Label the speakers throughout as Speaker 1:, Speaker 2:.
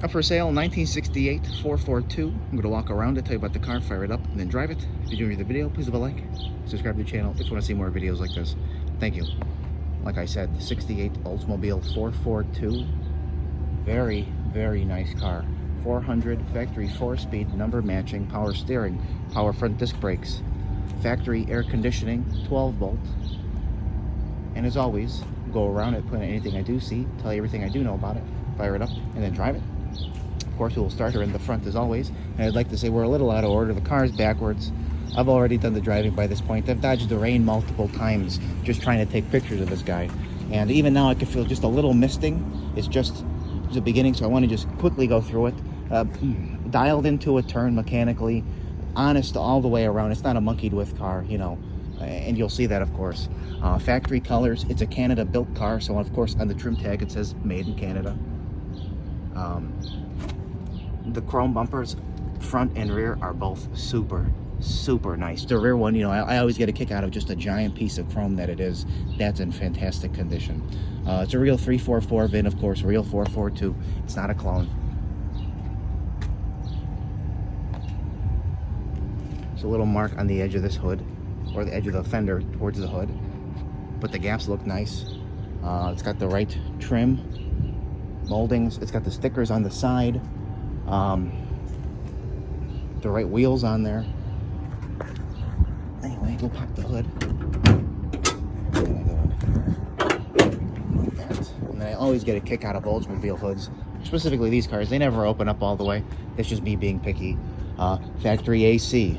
Speaker 1: Up for sale, 1968 442. I'm going to walk around it, tell you about the car, fire it up, and then drive it. If you enjoyed the video, please leave a like, subscribe to the channel if you want to see more videos like this. Thank you. Like I said, 68 Oldsmobile 442. Very, very nice car. 400 factory 4-speed, number matching, power steering, power front disc brakes, factory air conditioning, 12 volt. And as always, go around it, put in anything I do see, tell you everything I do know about it, fire it up, and then drive it. Of course, we'll start her in the front as always. And I'd like to say we're a little out of order. The car's backwards. I've already done the driving by this point. I've dodged the rain multiple times just trying to take pictures of this guy. And even now I can feel just a little misting. It's just the beginning, so I want to just quickly go through it. Dialed into a turn mechanically, honest all the way around. It's not a monkeyed with car, you know, and you'll see that, of course. Factory colors. It's a Canada built car, so of course on the trim tag it says made in Canada. The chrome bumpers, front and rear, are both super nice. The rear one, you know, I always get a kick out of just a giant piece of chrome that it is. That's in fantastic condition. It's a real 344 VIN, of course, real 442. It's not a clone. There's a little mark on the edge of this hood, or the edge of the fender towards the hood, but the gaps look nice. It's got the right trim moldings. It's got the stickers on the side. The right wheels on there. Anyway, we'll pop the hood. Like that. And then I always get a kick out of Oldsmobile hoods, specifically these cars. They never open up all the way. That's just me being picky. Factory AC,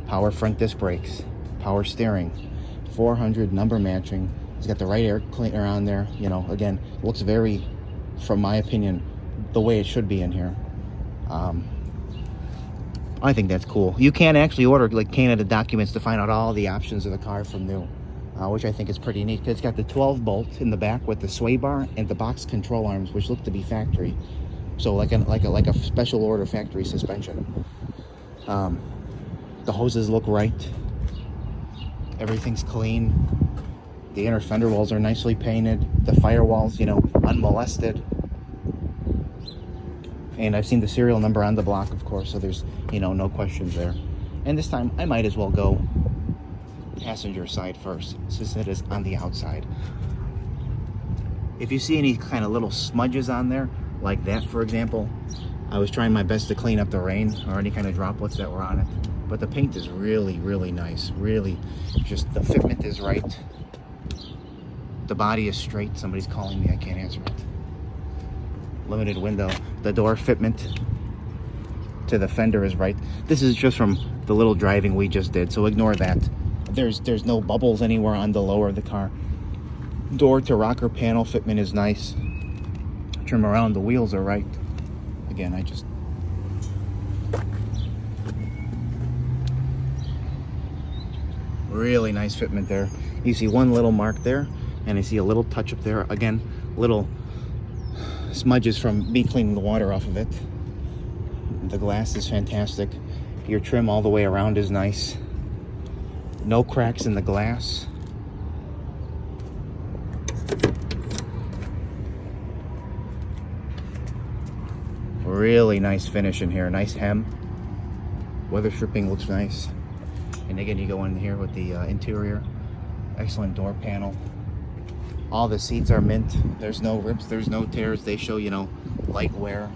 Speaker 1: power front disc brakes, power steering, 400 number matching. It's got the right air cleaner on there. You know, again, looks very, from my opinion, the way it should be in here. I think that's cool. You can actually order like Canada documents to find out all the options of the car from new, which I think is pretty neat. It's got the 12 bolt in the back with the sway bar and the box control arms, which look to be factory. So like a special order factory suspension. The hoses look right. Everything's clean. The inner fender walls are nicely painted. The firewalls, you know, unmolested. And I've seen the serial number on the block, of course, so there's, you know, no questions there. And this time, I might as well go passenger side first, since it is on the outside. If you see any kind of little smudges on there, like that, for example, I was trying my best to clean up the rain or any kind of droplets that were on it. But the paint is really, really nice. Really, just the fitment is right. The body is straight. Somebody's calling me, I can't answer it. Limited window. The door fitment to the fender is right. This is just from the little driving we just did, so ignore that. There's no bubbles anywhere on the lower of the car. Door to rocker panel fitment is nice. Trim around, the wheels are right. Again, I just... really nice fitment there. You see one little mark there, and I see a little touch up there. Again, little smudges from me cleaning the water off of it. The glass is fantastic. Your trim all the way around is nice. No cracks in the glass. Really nice finish in here. Nice hem. Weather stripping looks nice. And again, you go in here with the interior. Excellent door panel. All the seats are mint. There's no rips, there's no tears. They show, you know, light wear.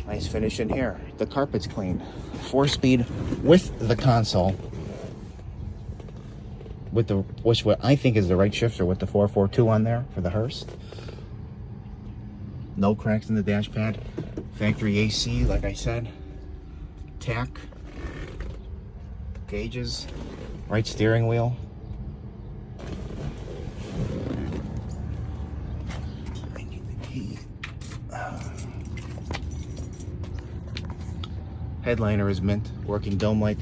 Speaker 1: Nice finish in here. The carpet's clean. 4-speed with the console. With the, which what I think is the right shifter with the 442 on there for the hearse. No cracks in the dash pad. Factory AC, like I said. Tack. Gauges. Right steering wheel. I need the key. Headliner is mint. Working dome light.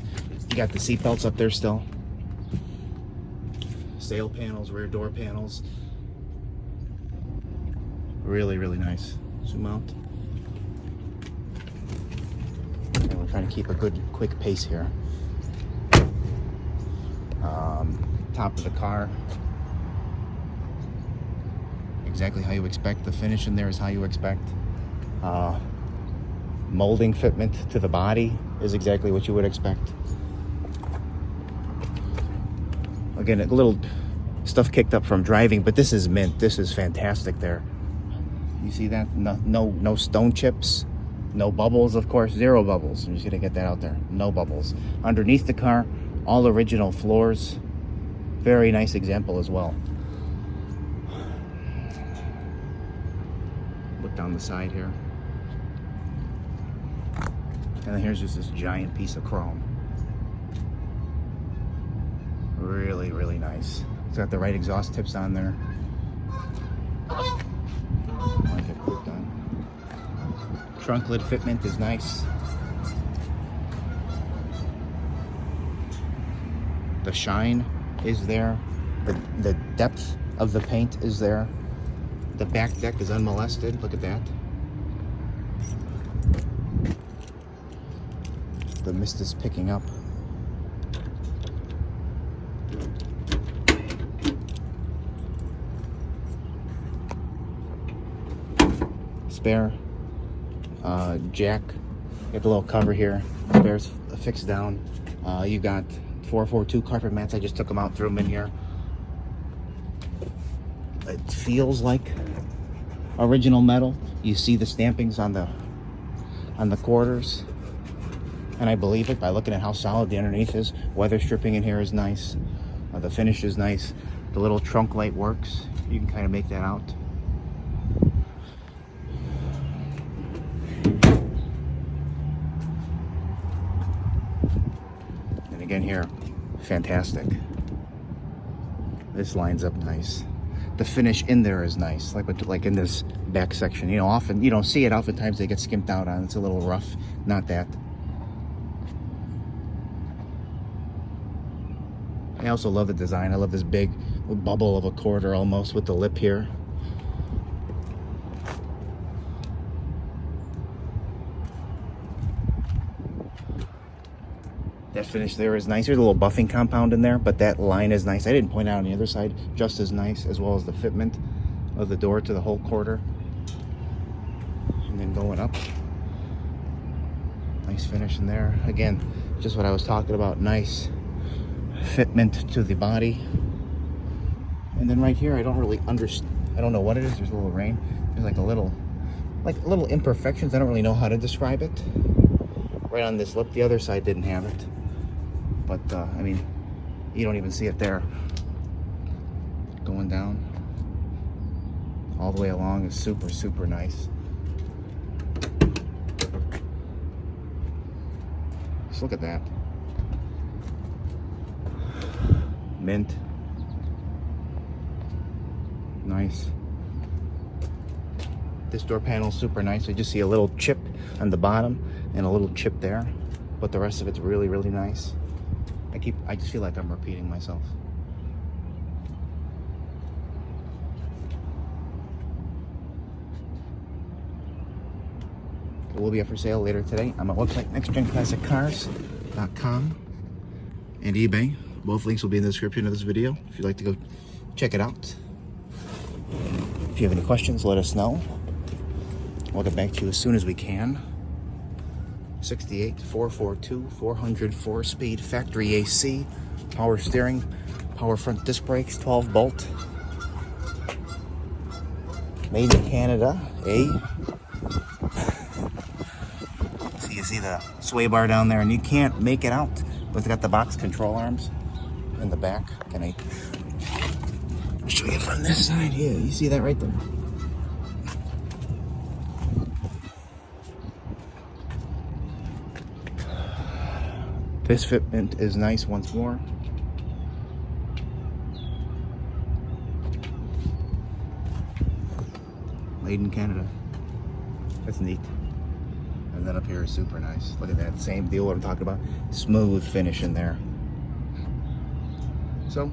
Speaker 1: You got the seat belts up there still. Sail panels, rear door panels. Really, really nice. Zoom out. And we're trying to keep a good, quick pace here. Top of the car. exactly how you expect. The finish in there is how you expect. Molding fitment to the body is exactly what you would expect. Again, a little stuff kicked up from driving, but this is mint. This is fantastic there. You see that? No stone chips, no bubbles, of course, 0 bubbles. I'm just gonna get that out there. No bubbles. Underneath the car, all original floors. Very nice example as well. Look down the side here. And then here's just this giant piece of chrome. Really, really nice. It's got the right exhaust tips on there. Like it put on. Trunk lid fitment is nice. The shine is there. The depth of the paint is there. The back deck is unmolested. Look at that. The mist is picking up. Spare jack. Get the little cover here. Spare's fixed down. You got 442 carpet mats. I just took them out, threw them in here. It feels like original metal. You see the stampings on the quarters, and I believe it by looking at how solid the underneath is. Weather stripping in here is nice. The finish is nice. The little trunk light works. You can kind of make that out. And again here, fantastic. This lines up nice. The finish in there is nice, like in this back section. You know, often you don't see it. Oftentimes they get skimped out on. It's a little rough. Not that. I also love the design. I love this big bubble of a quarter almost with the lip here. That finish there is nice. There's a little buffing compound in there, but that line is nice. I didn't point out on the other side, just as nice, as well as the fitment of the door to the whole quarter. And then going up. Nice finish in there. Again, just what I was talking about. Nice fitment to the body. And then right here, I don't really understand. I don't know what it is. There's a little rain. There's like little imperfections. I don't really know how to describe it. Right on this lip. The other side didn't have it. But, I mean, you don't even see it there. Going down all the way along is super, super nice. Just look at that. Mint. Nice. This door panel is super nice. I just see a little chip on the bottom and a little chip there, but the rest of it's really, really nice. I just feel like I'm repeating myself. It will be up for sale later today on my website, nextgenclassiccars.com and eBay. Both links will be in the description of this video if you'd like to go check it out. If you have any questions, let us know. We'll get back to you as soon as we can. 68 442 404 speed, factory AC, power steering, power front disc brakes, 12 bolt, made in Canada. So you see the sway bar down there, and you can't make it out, but it's got the box control arms in the back. Can I show you from this side here? You see that right there? This fitment is nice once more. Made in Canada. That's neat. And then up here is super nice. Look at that. Same deal what I'm talking about. Smooth finish in there. So,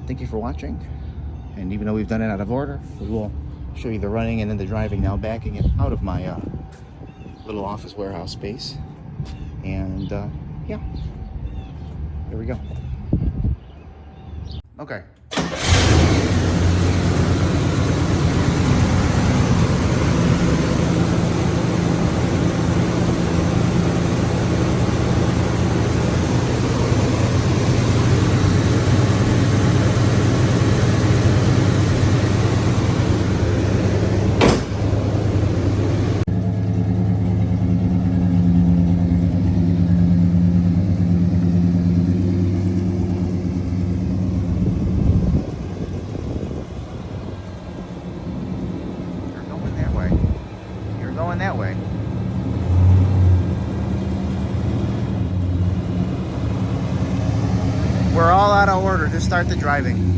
Speaker 1: thank you for watching. And even though we've done it out of order, we will show you the running and then the driving now, backing it out of my little office warehouse space. And yeah, here we go. Okay. that way. We're all out of order. Just start the driving.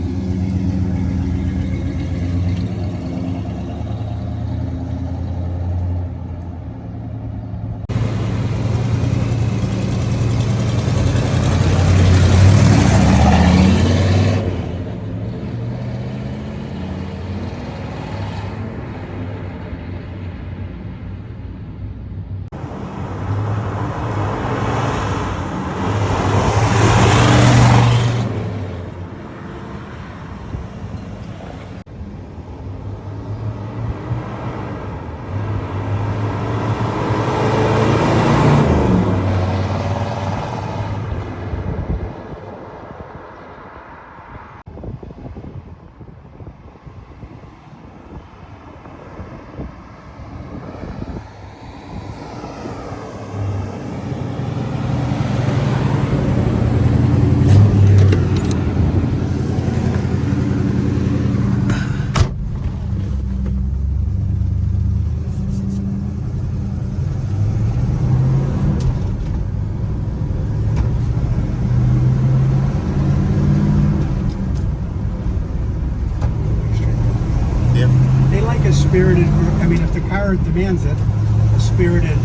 Speaker 2: Spirited, I mean, if the car demands it, a spirited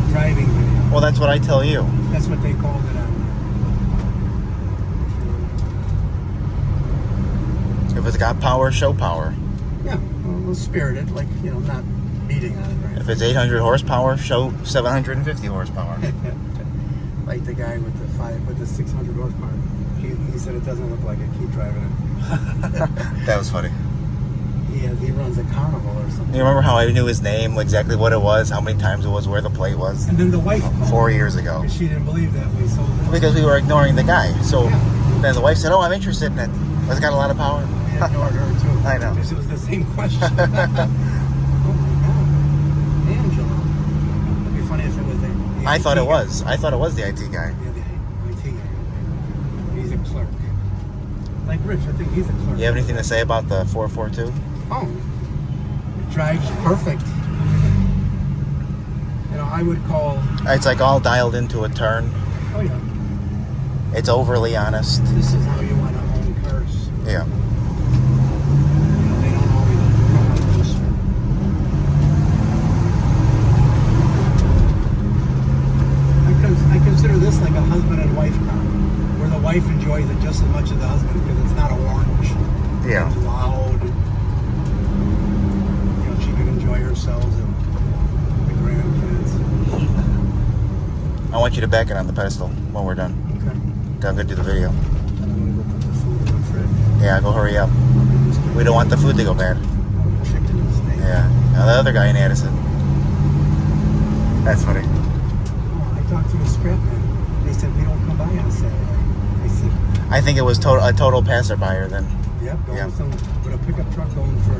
Speaker 2: driving video.
Speaker 1: Well, that's what I tell you.
Speaker 2: That's what they called it on there.
Speaker 1: If it's got power, show power.
Speaker 2: Yeah, well, spirited, like, you know, not beating on it, right?
Speaker 1: If it's 800 horsepower, show 750 horsepower.
Speaker 2: Like the guy with the 600 horsepower. He said it doesn't look like it. Keep driving it.
Speaker 1: That was funny.
Speaker 2: Yeah, he runs a carnival or something.
Speaker 1: You remember how I knew his name, exactly what it was, how many times it was, where the plate was?
Speaker 2: And then the wife called
Speaker 1: 4 years ago.
Speaker 2: because she didn't believe that we sold it.
Speaker 1: Because we were ignoring the guy. So then the wife said, "Oh, I'm interested in it. It's got a lot of power."
Speaker 2: I ignored her too.
Speaker 1: I know.
Speaker 2: Because it was the same question. Oh my God, Angela. It'd be funny if it was the
Speaker 1: I
Speaker 2: IT
Speaker 1: thought it
Speaker 2: guy.
Speaker 1: was. I thought it was the IT guy.
Speaker 2: Yeah, the IT guy. He's a clerk. Like Rich, I think he's a clerk.
Speaker 1: You have anything to say about the 442?
Speaker 2: Oh, it drives perfect. You know, I would call.
Speaker 1: It's like all dialed into a turn.
Speaker 2: Oh yeah.
Speaker 1: It's overly honest.
Speaker 2: This is how you want to own cars.
Speaker 1: Yeah.
Speaker 2: You know, they don't always come out this way. I consider this like a husband and wife car, where the wife enjoys it just as much as the husband because it's not orange.
Speaker 1: Yeah.
Speaker 2: It's loud. You know, she can enjoy herself and the grandkids.
Speaker 1: I want you to back it on the pedestal when we're done.
Speaker 2: Okay.
Speaker 1: I'm going to do the video.
Speaker 2: And I'm gonna go put the food in the fridge.
Speaker 1: Yeah, go hurry up. We don't want the food to go bad.
Speaker 2: Oh, chicken and steak.
Speaker 1: Yeah. Now the other guy in Addison. That's funny.
Speaker 2: Oh, I talked to a scrap man. They said we don't come by on Saturday. I said,
Speaker 1: I think it was a total passerby then.
Speaker 2: yep, going
Speaker 1: Yeah.
Speaker 2: with a pickup truck going for